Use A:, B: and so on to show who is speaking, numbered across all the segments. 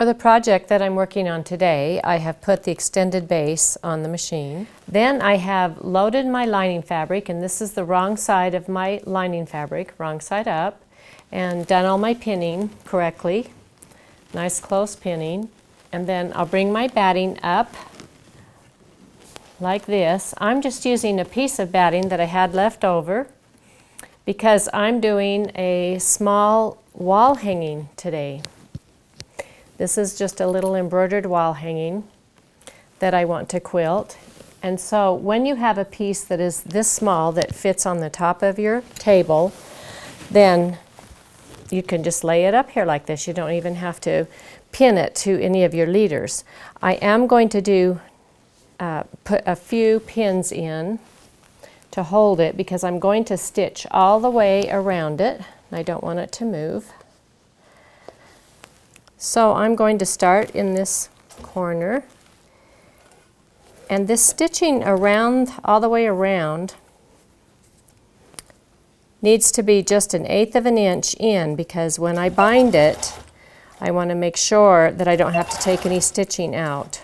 A: For the project that I'm working on today, I have put the extended base on the machine. Then I have loaded my lining fabric, and this is the wrong side of my lining fabric, wrong side up, and done all my pinning correctly. Nice close pinning. And then I'll bring my batting up like this. I'm just using a piece of batting that I had left over because I'm doing a small wall hanging today. This is just a little embroidered wall hanging that I want to quilt. And so when you have a piece that is this small that fits on the top of your table, then you can just lay it up here like this. You don't even have to pin it to any of your leaders. I am going to put a few pins in to hold it because I'm going to stitch all the way around it. I don't want it to move. So I'm going to start in this corner, and this stitching around, all the way around, needs to be just 1/8 of an inch in, because when I bind it, I want to make sure that I don't have to take any stitching out.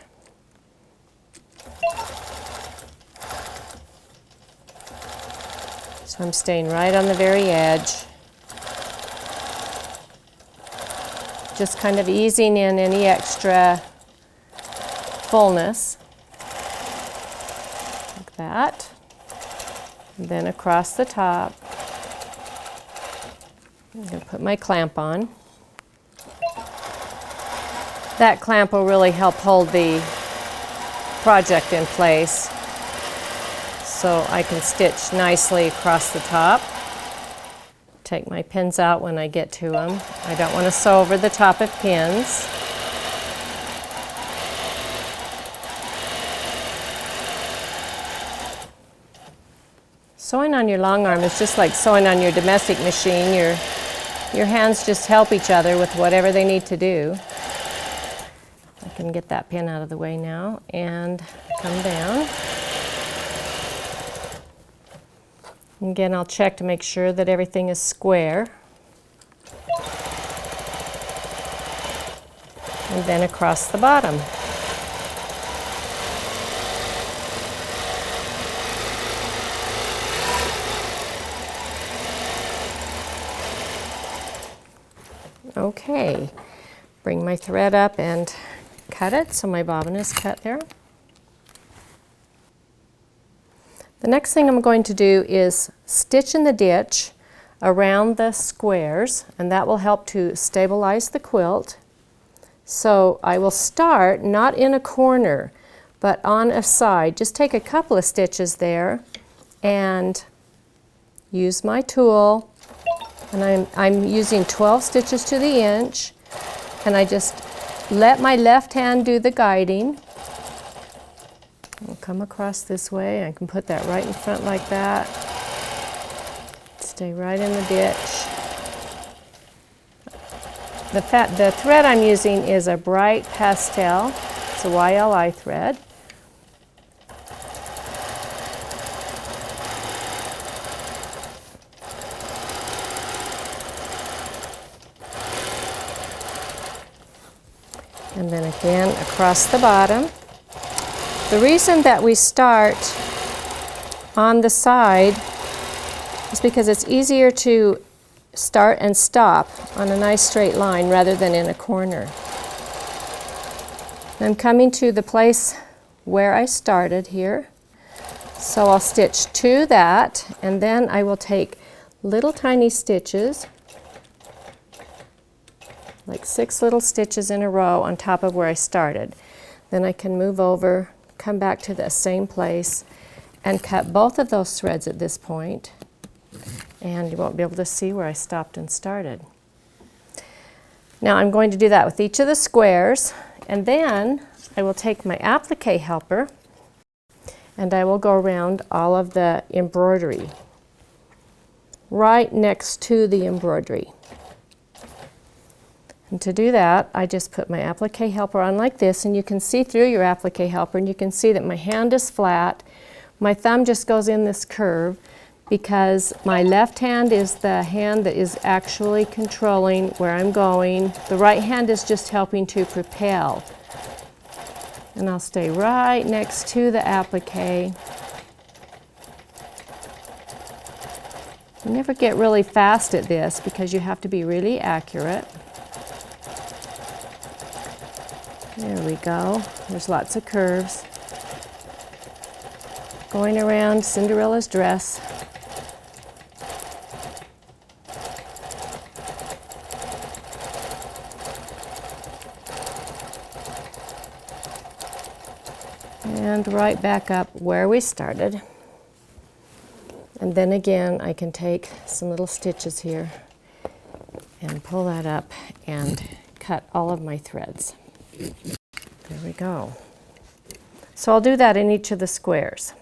A: So I'm staying right on the very edge. Just kind of easing in any extra fullness, like that. And then across the top, I'm going to put my clamp on. That clamp will really help hold the project in place so I can stitch nicely across the top. Take my pins out when I get to them. I don't want to sew over the top of pins. Sewing on your long arm is just like sewing on your domestic machine. Your hands just help each other with whatever they need to do. I can get that pin out of the way now and come down. Again, I'll check to make sure that everything is square. And then across the bottom. Okay, bring my thread up and cut it so my bobbin is cut there. The next thing I'm going to do is stitch in the ditch around the squares, and that will help to stabilize the quilt. So I will start not in a corner, but on a side. Just take a couple of stitches there and use my tool, and I'm using 12 stitches to the inch, and I just let my left hand do the guiding. I'll come across this way. I can put that right in front like that. Stay right in the ditch. The thread I'm using is a bright pastel. It's a YLI thread. And then again across the bottom. The reason that we start on the side is because it's easier to start and stop on a nice straight line rather than in a corner. I'm coming to the place where I started here. So I'll stitch to that, and then I will take little tiny stitches, like 6 little stitches in a row on top of where I started. Then I can move over, come back to the same place, and cut both of those threads at this point, and you won't be able to see where I stopped and started. Now I'm going to do that with each of the squares, and then I will take my applique helper and I will go around all of the embroidery, right next to the embroidery. And to do that, I just put my applique helper on like this, and you can see through your applique helper, and you can see that my hand is flat. My thumb just goes in this curve, because my left hand is the hand that is actually controlling where I'm going. The right hand is just helping to propel. And I'll stay right next to the applique. You never get really fast at this because you have to be really accurate. There we go. There's lots of curves. Going around Cinderella's dress. And right back up where we started. And then again, I can take some little stitches here and pull that up and cut all of my threads. There we go. So I'll do that in each of the squares.